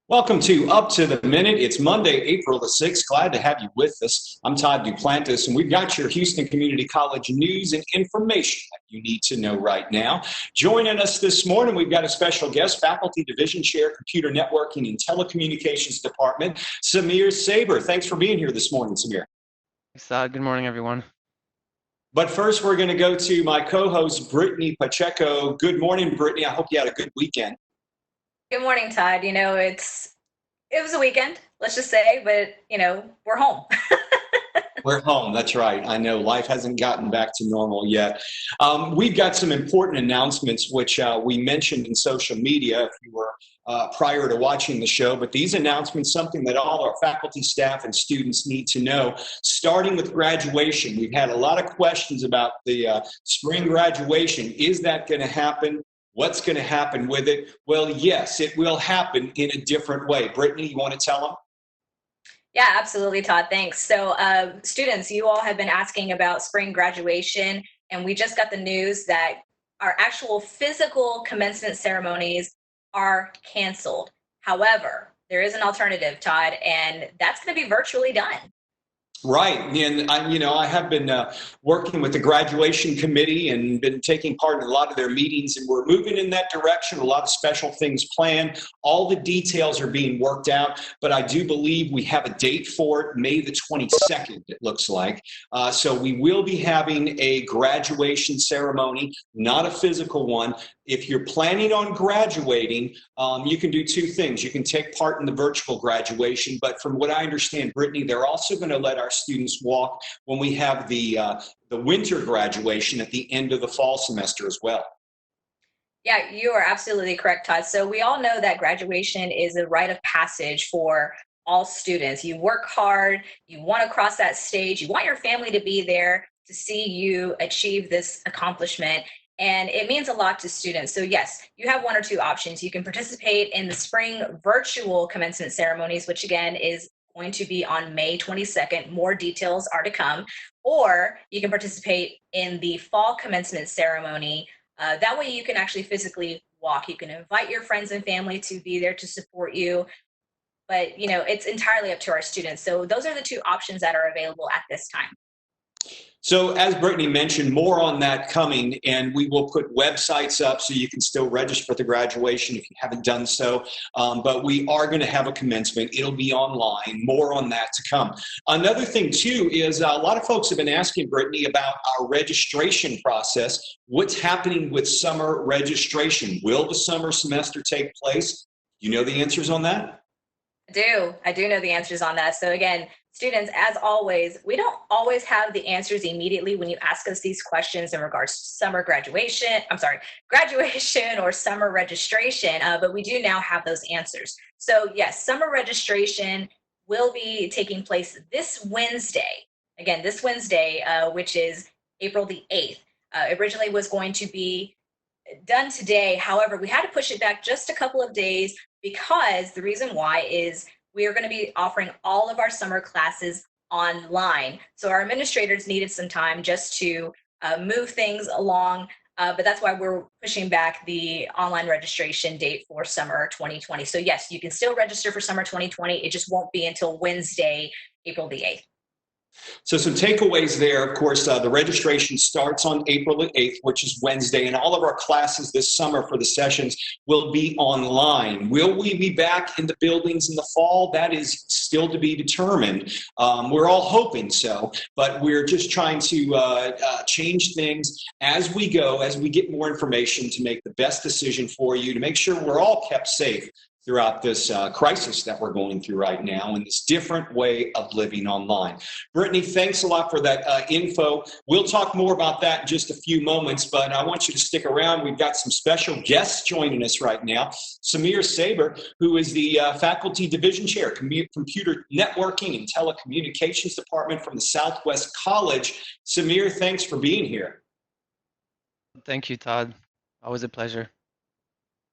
Welcome to Up to the Minute. It's Monday, April the 6th. Glad to have you with us. I'm Todd Duplantis, and we've got your Houston Community College news and information that you need to know right now. Joining us this morning, we've got a special guest, Faculty Division Chair, Computer Networking and Telecommunications Department, Samir Saber. Thanks for being here this morning, Samir. Thanks, Todd. Good morning, everyone. But first, we're going to go to my co-host, Brittany Pacheco. Good morning, Brittany. I hope you had a good weekend. Good morning, Todd. It was a weekend, let's just say, but we're home. We're home. That's right. I know life hasn't gotten back to normal yet. We've got some important announcements, which we mentioned in social media if you were prior to watching the show. But these announcements, something that all our faculty, staff, and students need to know. Starting with graduation, we've had a lot of questions about the spring graduation. Is that going to happen? What's going to happen with it? Well, yes, it will happen in a different way. Brittany, you want to tell them? Yeah, absolutely, Todd. Thanks. So students, you all have been asking about spring graduation, and we just got the news that our actual physical commencement ceremonies are canceled. However, there is an alternative, Todd, and that's going to be virtually done. Right. And I have been working with the graduation committee and been taking part in a lot of their meetings, and we're moving in that direction. A lot of special things planned. All the details are being worked out, but I do believe we have a date for it, May the 22nd, it looks like. So we will be having a graduation ceremony, not a physical one. If you're planning on graduating, you can do two things. You can take part in the virtual graduation, but from what I understand, Brittany, they're also going to let our students walk when we have the winter graduation at the end of the fall semester as well. Yeah, you are absolutely correct, Todd. So we all know that graduation is a rite of passage for all students. You work hard, you want to cross that stage, you want your family to be there to see you achieve this accomplishment. And it means a lot to students. So yes, you have one or two options. You can participate in the spring virtual commencement ceremonies, which again is going to be on May 22nd. More details are to come. Or you can participate in the fall commencement ceremony. That way you can actually physically walk. You can invite your friends and family to be there to support you. But it's entirely up to our students. So those are the two options that are available at this time. So as Brittany mentioned, more on that coming, and we will put websites up so you can still register for the graduation if you haven't done so. But we are going to have a commencement. It'll be online. More on that to come. Another thing, too, is a lot of folks have been asking Brittany about our registration process. What's happening with summer registration? Will the summer semester take place? You know the answers on that? I do know the answers on that. So again, students, as always, we don't always have the answers immediately when you ask us these questions in regards to summer graduation or summer registration, but we do now have those answers. So yes, summer registration will be taking place this Wednesday. Again, this Wednesday, which is April the 8th. Originally was going to be done today. However, we had to push it back just a couple of days because the reason why is we are going to be offering all of our summer classes online. So our administrators needed some time just to move things along, but that's why we're pushing back the online registration date for summer 2020. So yes, you can still register for summer 2020. It just won't be until Wednesday, April the 8th. So some takeaways there, of course, the registration starts on April the 8th, which is Wednesday, and all of our classes this summer for the sessions will be online. Will we be back in the buildings in the fall? That is still to be determined. We're all hoping so, but we're just trying to change things as we go, as we get more information to make the best decision for you, to make sure we're all kept safe throughout this crisis that we're going through right now and this different way of living online. Brittany, thanks a lot for that info. We'll talk more about that in just a few moments, but I want you to stick around. We've got some special guests joining us right now. Samir Saber, who is the Faculty Division Chair, Computer Networking and Telecommunications Department from the Southwest College. Samir, thanks for being here. Thank you, Todd. Always a pleasure.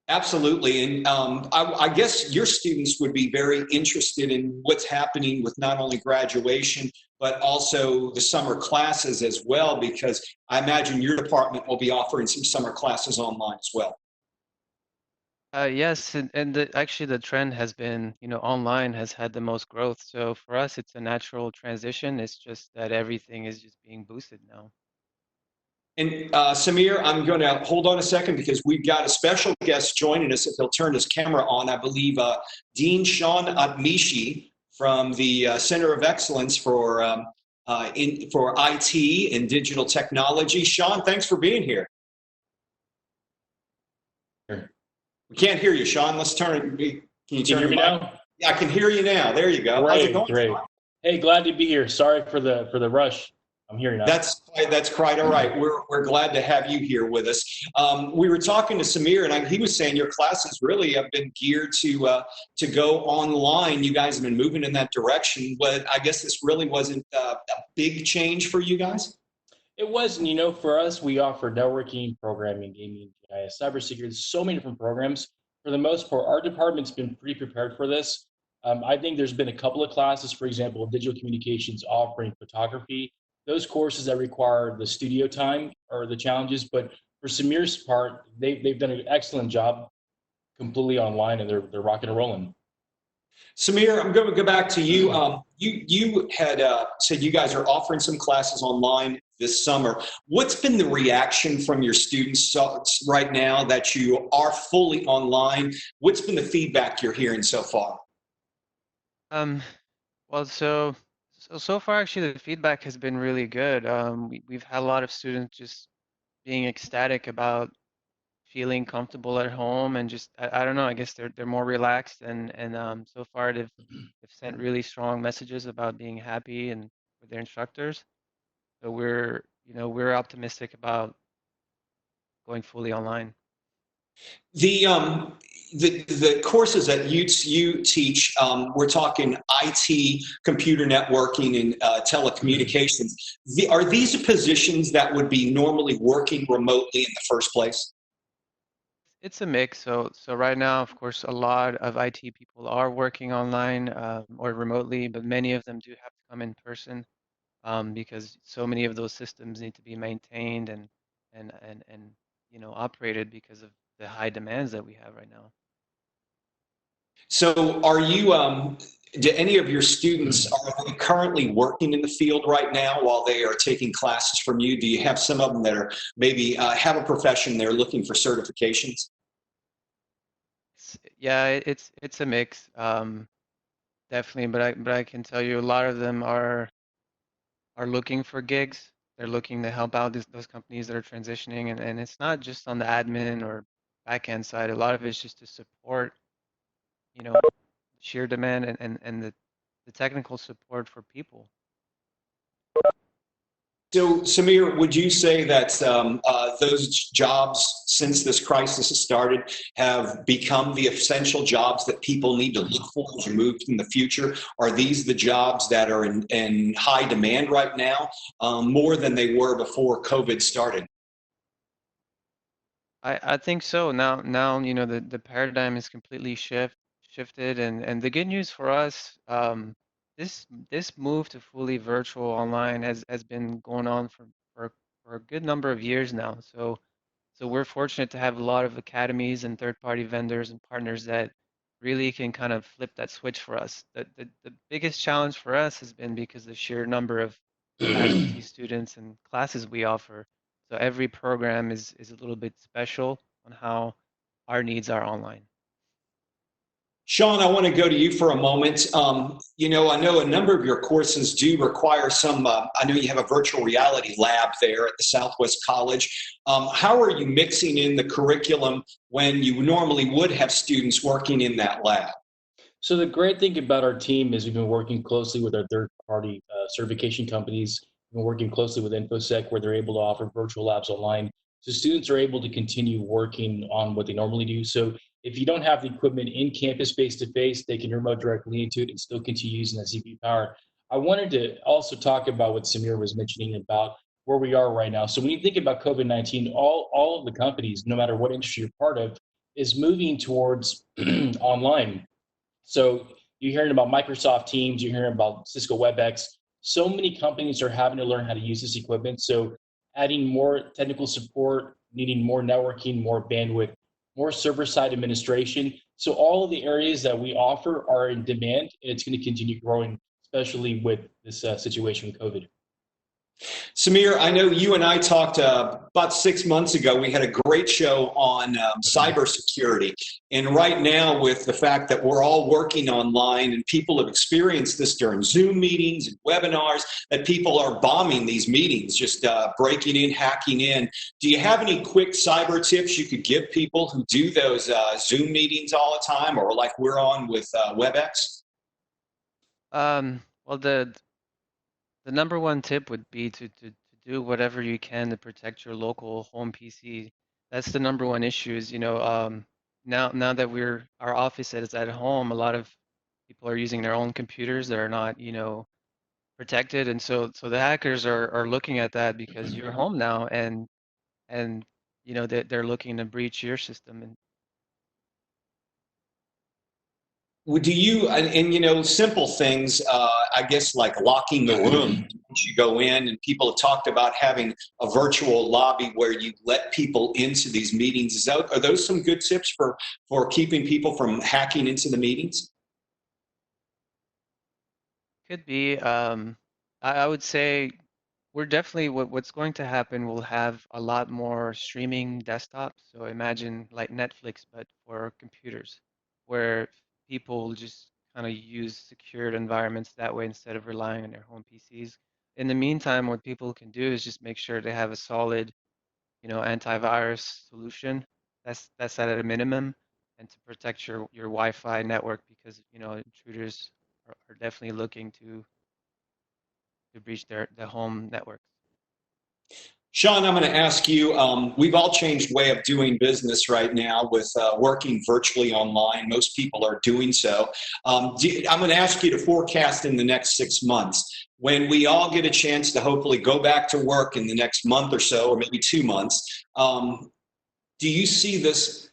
Absolutely. And I guess your students would be very interested in what's happening with not only graduation, but also the summer classes as well, because I imagine your department will be offering some summer classes online as well. Yes, and actually the trend has been, online has had the most growth. So for us, it's a natural transition. It's just that everything is just being boosted now. And Samir, I'm going to hold on a second because we've got a special guest joining us. If he'll turn his camera on, I believe Dean Sean Otmishi from the Center of Excellence for IT and Digital Technology. Sean, thanks for being here. We can't hear you, Sean. Let's turn it. Can you hear me now? Yeah, I can hear you now. There you go. How's it going? Great. Hey, glad to be here. Sorry for the rush. I'm here now. That's quite all right. We're glad to have you here with us. We were talking to Samir, and he was saying your classes really have been geared to go online. You guys have been moving in that direction, but I guess this really wasn't a big change for you guys. It was, and for us, we offer networking, programming, gaming, GIS, cybersecurity, so many different programs. For the most part, our department's been pretty prepared for this. I think there's been a couple of classes, for example, Digital Communications offering photography. Those courses that require the studio time are the challenges, but for Samir's part, they've done an excellent job completely online, and they're rocking and rolling. Samir, I'm going to go back to you. You had said you guys are offering some classes online this summer. What's been the reaction from your students right now that you are fully online? What's been the feedback you're hearing so far? Well, so far, actually, the feedback has been really good. We've had a lot of students just being ecstatic about feeling comfortable at home and just I don't know, I guess they're more relaxed and so far they've sent really strong messages about being happy and with their instructors. So we're optimistic about going fully online. The courses that you teach, we're talking IT, computer networking, and telecommunications. Are these positions that would be normally working remotely in the first place? It's a mix. So right now, of course, a lot of IT people are working online or remotely, but many of them do have to come in person because so many of those systems need to be maintained and operated because of the high demands that we have right now. So are you, do any of your students, are they currently working in the field right now while they are taking classes from you? Do you have some of them that are maybe have a profession, they're looking for certifications? Yeah, it's a mix, definitely, but I can tell you a lot of them are looking for gigs. They're looking to help out those companies that are transitioning, and it's not just on the admin or back end side. A lot of it's just to support, you know, sheer demand and the technical support for people. So, Samir, would you say that those jobs, since this crisis has started, have become the essential jobs that people need to look for as you move in the future? Are these the jobs that are in high demand right now, more than they were before COVID started? I think so. Now the paradigm is completely shifted, and the good news for us, this move to fully virtual online has been going on for a good number of years now. So we're fortunate to have a lot of academies and third-party vendors and partners that really can kind of flip that switch for us. The biggest challenge for us has been because the sheer number of faculty, students, and classes we offer. So every program is a little bit special on how our needs are online. Sean, I want to go to you for a moment. I know a number of your courses do require some, I know you have a virtual reality lab there at the Southwest College. How are you mixing in the curriculum when you normally would have students working in that lab? So the great thing about our team is we've been working closely with our third-party certification companies. We've been working closely with InfoSec, where they're able to offer virtual labs online. So students are able to continue working on what they normally do. So if you don't have the equipment in campus face-to-face, they can remote directly into it and still continue using that CPU power. I wanted to also talk about what Samir was mentioning about where we are right now. So when you think about COVID-19, all of the companies, no matter what industry you're part of, is moving towards online. So you're hearing about Microsoft Teams, you're hearing about Cisco WebEx. So many companies are having to learn how to use this equipment. So adding more technical support, needing more networking, more bandwidth. more server-side administration. So all of the areas that we offer are in demand, and it's going to continue growing, especially with this situation with COVID. Samir, I know you and I talked about 6 months ago. We had a great show on cybersecurity. And right now, with the fact that we're all working online and people have experienced this during Zoom meetings and webinars, that people are bombing these meetings, just breaking in, hacking in. Do you have any quick cyber tips you could give people who do those Zoom meetings all the time, or like we're on with WebEx? Well, the number one tip would be to do whatever you can to protect your local home PC. That's the number one issue is, now that our office is at home, a lot of people are using their own computers that are not, protected. And so the hackers are looking at that because you're home now and they're looking to breach your system. And Do you, simple things, I guess, like locking the room once you go in, and people have talked about having a virtual lobby where you let people into these meetings. Are those some good tips for keeping people from hacking into the meetings? could be, I would say we're definitely what's going to happen. We'll have a lot more streaming desktops. So imagine like Netflix, but for computers, where people just kind of use secured environments that way instead of relying on their home PCs. In the meantime, what people can do is just make sure they have a solid, antivirus solution that's at a minimum, and to protect your Wi-Fi network because intruders are definitely looking to breach their home networks. Sean, I'm going to ask you, we've all changed way of doing business right now with working virtually online. Most people are doing so. I'm going to ask you to forecast in the next 6 months. When we all get a chance to hopefully go back to work in the next month or so, or maybe 2 months, do you see this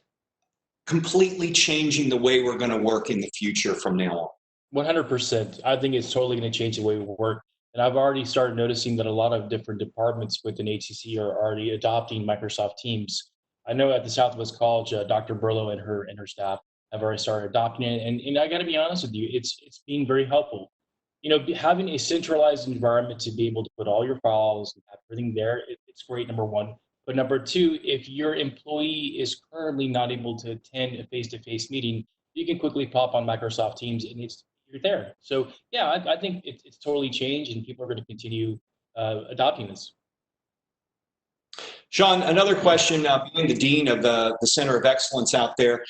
completely changing the way we're going to work in the future from now on? 100%. I think it's totally going to change the way we work. And I've already started noticing that a lot of different departments within HCC are already adopting Microsoft Teams. I know at the Southwest College, Dr. Burlow and her staff have already started adopting it. And I got to be honest with you, it's been very helpful. Having a centralized environment to be able to put all your files and have everything there, it's great, number one. But number two, if your employee is currently not able to attend a face-to-face meeting, you can quickly pop on Microsoft Teams and you're there. So yeah, I think it's totally changed, and people are going to continue adopting this. Sean, another question, being the dean of the Center of Excellence out there.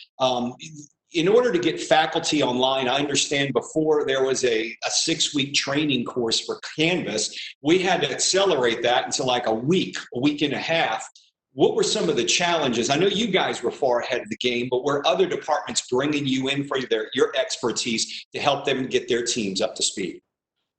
In order to get faculty online, I understand before there was a 6-week training course for Canvas. We had to accelerate that into like a week and a half. What were some of the challenges? I know you guys were far ahead of the game, but were other departments bringing you in for your expertise to help them get their teams up to speed?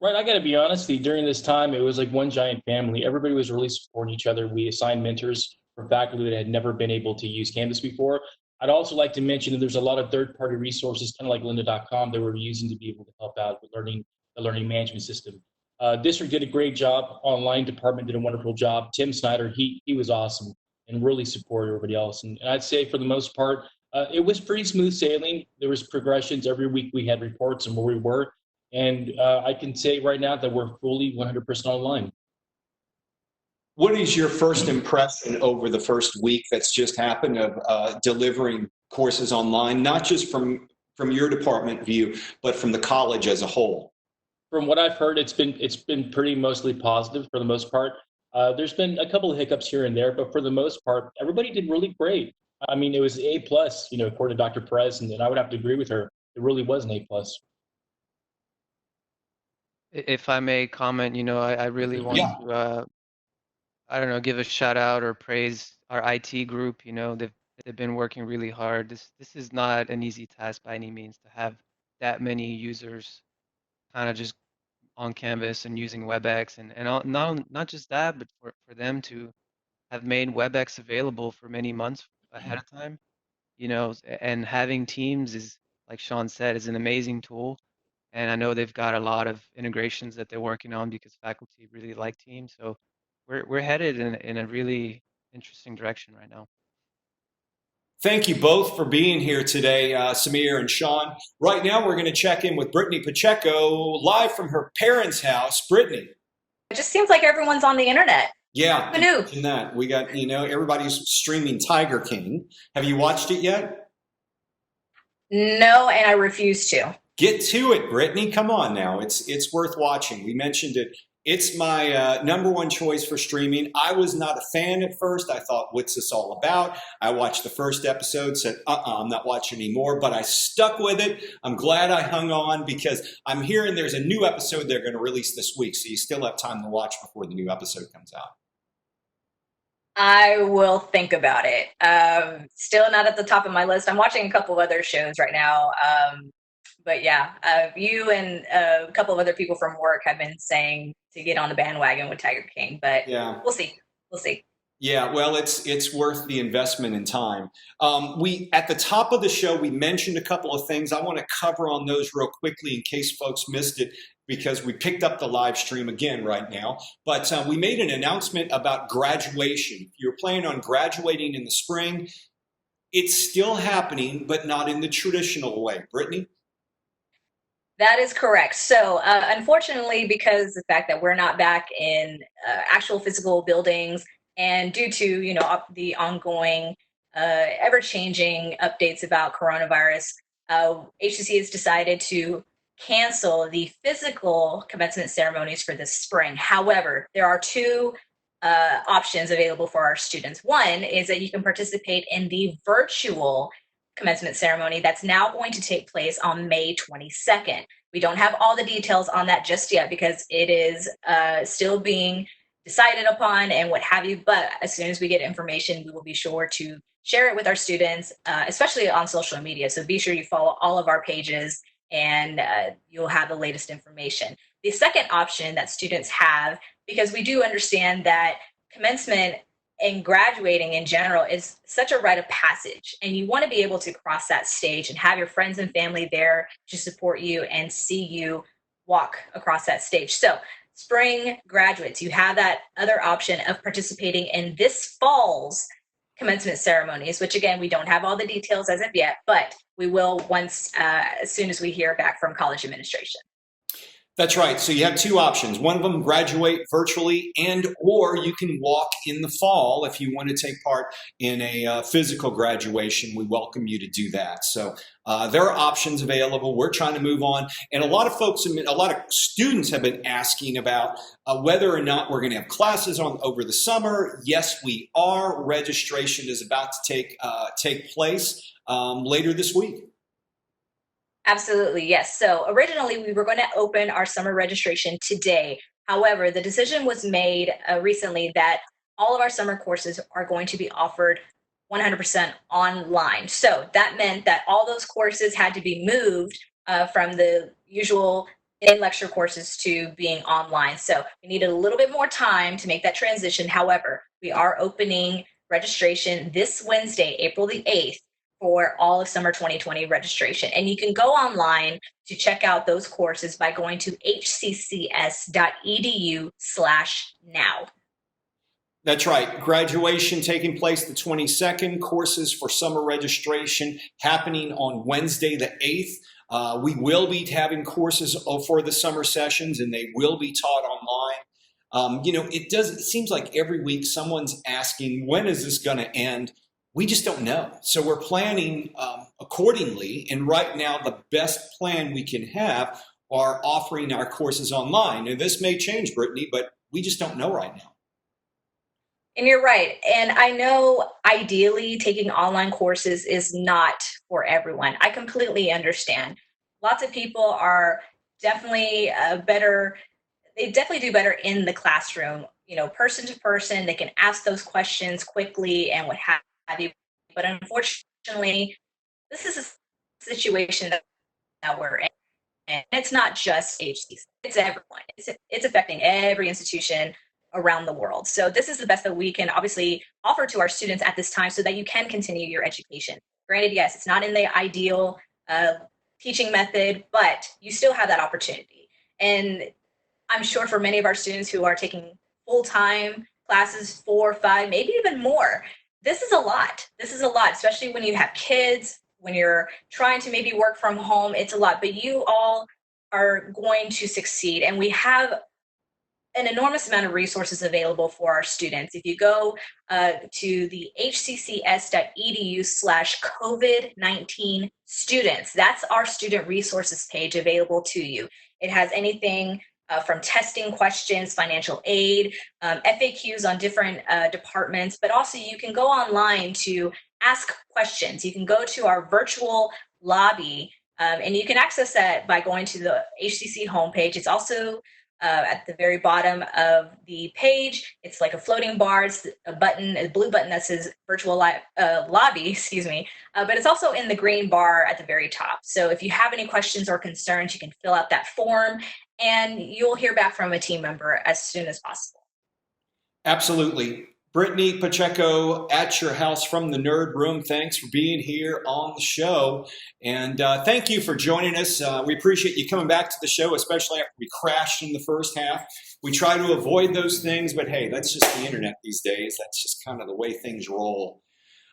Right, I got to be honest, during this time, it was like one giant family. Everybody was really supporting each other. We assigned mentors for faculty that had never been able to use Canvas before. I'd also like to mention that there's a lot of third-party resources, kind of like lynda.com, that we're using to be able to help out with the learning management system. District did a great job. Online department did a wonderful job. Tim Snyder, he was awesome and really supported everybody else. And I'd say for the most part, it was pretty smooth sailing. There was progressions. Every week we had reports on where we were. And I can say right now that we're fully 100% online. What is your first impression over the first week that's just happened of delivering courses online, not just from your department view, but from the college as a whole? From what I've heard, it's been pretty mostly positive for the most part. There's been a couple of hiccups here and there, but for the most part, everybody did really great. I mean, it was A plus, according to Dr. Perez, and I would have to agree with her. It really was an A plus. If I may comment, I really want to, I don't know, give a shout out or praise our IT group. They've been working really hard. This is not an easy task by any means to have that many users kind of just on Canvas and using WebEx and not just that, but for them to have made WebEx available for many months ahead of time, and having Teams is, like Sean said, is an amazing tool. And I know they've got a lot of integrations that they're working on because faculty really like Teams. So we're headed in a really interesting direction right now. Thank you both for being here today, Samir and Sean. Right now, we're going to check in with Brittany Pacheco, live from her parents' house. Brittany. It just seems like everyone's on the internet. Yeah, Who knew? imagine that. We got, everybody's streaming Tiger King. Have you watched it yet? No, and I refuse to. Get to it, Brittany. Come on now. It's worth watching. We mentioned it. It's my number one choice for streaming. I was not a fan at first. I thought, what's this all about? I watched the first episode, said, I'm not watching anymore, but I stuck with it. I'm glad I hung on because I'm hearing there's a new episode they're going to release this week, so you still have time to watch before the new episode comes out. I will think about it. Still not at the top of my list. I'm watching a couple of other shows right now. But yeah, you and a couple of other people from work have been saying to get on the bandwagon with Tiger King, but yeah, we'll see. We'll see. Yeah, well, it's worth the investment in time. We at the top of the show, we mentioned a couple of things. I want to cover on those real quickly in case folks missed it because we picked up the live stream again right now. But we made an announcement about graduation. If you're planning on graduating in the spring, it's still happening, but not in the traditional way. Brittany? That is correct. So unfortunately, because of the fact that we're not back in actual physical buildings and due to, the ongoing ever-changing updates about coronavirus, HCC has decided to cancel the physical commencement ceremonies for this spring. However, there are two options available for our students. One is that you can participate in the virtual commencement ceremony that's now going to take place on May 22nd. We don't have all the details on that just yet because it is still being decided upon and what have you, but as soon as we get information, we will be sure to share it with our students, especially on social media. So be sure you follow all of our pages and you'll have the latest information. The second option that students have, because we do understand that commencement and graduating in general is such a rite of passage, and you want to be able to cross that stage and have your friends and family there to support you and see you walk across that stage. So spring graduates, you have that other option of participating in this fall's commencement ceremonies, which again, we don't have all the details as of yet, but we will once, as soon as we hear back from college administration. That's right. So you have two options. One of them, graduate virtually, or you can walk in the fall if you want to take part in a physical graduation. We welcome you to do that. So there are options available. We're trying to move on. And a lot of folks, a lot of students have been asking about whether or not we're going to have classes on over the summer. Yes, we are. Registration is about to take place later this week. Absolutely, yes. So originally we were going to open our summer registration today. However, the decision was made recently that all of our summer courses are going to be offered 100% online. So that meant that all those courses had to be moved from the usual in-lecture courses to being online. So we needed a little bit more time to make that transition. However, we are opening registration this Wednesday, April the 8th, for all of summer 2020 registration. And you can go online to check out those courses by going to hccs.edu/now. That's right. Graduation taking place the 22nd. Courses for summer registration happening on Wednesday the 8th. We will be having courses for the summer sessions, and they will be taught online. It seems like every week someone's asking, when is this going to end? We just don't know. So we're planning accordingly. And right now, the best plan we can have are offering our courses online. And this may change, Brittany, but we just don't know right now. And you're right. And I know ideally taking online courses is not for everyone. I completely understand. Lots of people are definitely they definitely do better in the classroom, person to person. They can ask those questions quickly and what have you. But unfortunately, this is a situation that we're in. And it's not just HCC, it's everyone. It's affecting every institution around the world. So this is the best that we can obviously offer to our students at this time so that you can continue your education. Granted, yes, it's not in the ideal teaching method, but you still have that opportunity. And I'm sure for many of our students who are taking full-time classes, 4, 5, maybe even more, this is a lot. This is a lot, especially when you have kids, when you're trying to maybe work from home. It's a lot, but you all are going to succeed. And we have an enormous amount of resources available for our students. If you go to the hccs.edu/COVID-19 students, that's our student resources page available to you. It has anything from testing questions, financial aid, FAQs on different departments, but also you can go online to ask questions. You can go to our virtual lobby, and you can access that by going to the HCC homepage. It's also at the very bottom of the page. It's like a floating bar. It's a button, a blue button that says virtual lobby, excuse me. But it's also in the green bar at the very top. So if you have any questions or concerns, you can fill out that form and you'll hear back from a team member as soon as possible. Absolutely. Brittany Pacheco at your house from the Nerd Room. Thanks for being here on the show. And thank you for joining us. We appreciate you coming back to the show, especially after we crashed in the first half. We try to avoid those things, but hey, that's just the internet these days. That's just kind of the way things roll.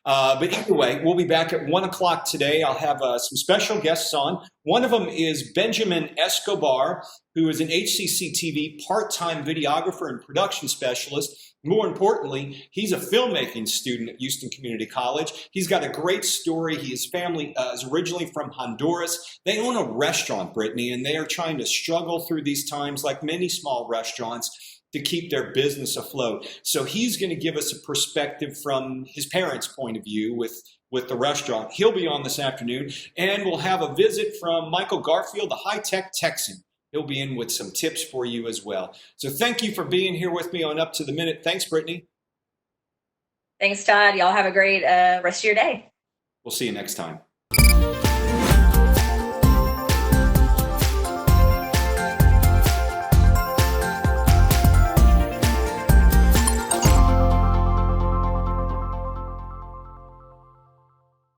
But either way, we'll be back at 1 o'clock today. I'll have some special guests on. One of them is Benjamin Escobar, who is an HCCTV part-time videographer and production specialist. More importantly, he's a filmmaking student at Houston Community College. He's got a great story. His family is originally from Honduras. They own a restaurant, Brittany, and they are trying to struggle through these times like many small restaurants to keep their business afloat. So he's going to give us a perspective from his parents' point of view with the restaurant. He'll be on this afternoon, and we'll have a visit from Michael Garfield, the high-tech Texan. He'll be in with some tips for you as well. So thank you for being here with me on Up to the Minute. Thanks, Brittany. Thanks, Todd. Y'all have a great rest of your day. We'll see you next time.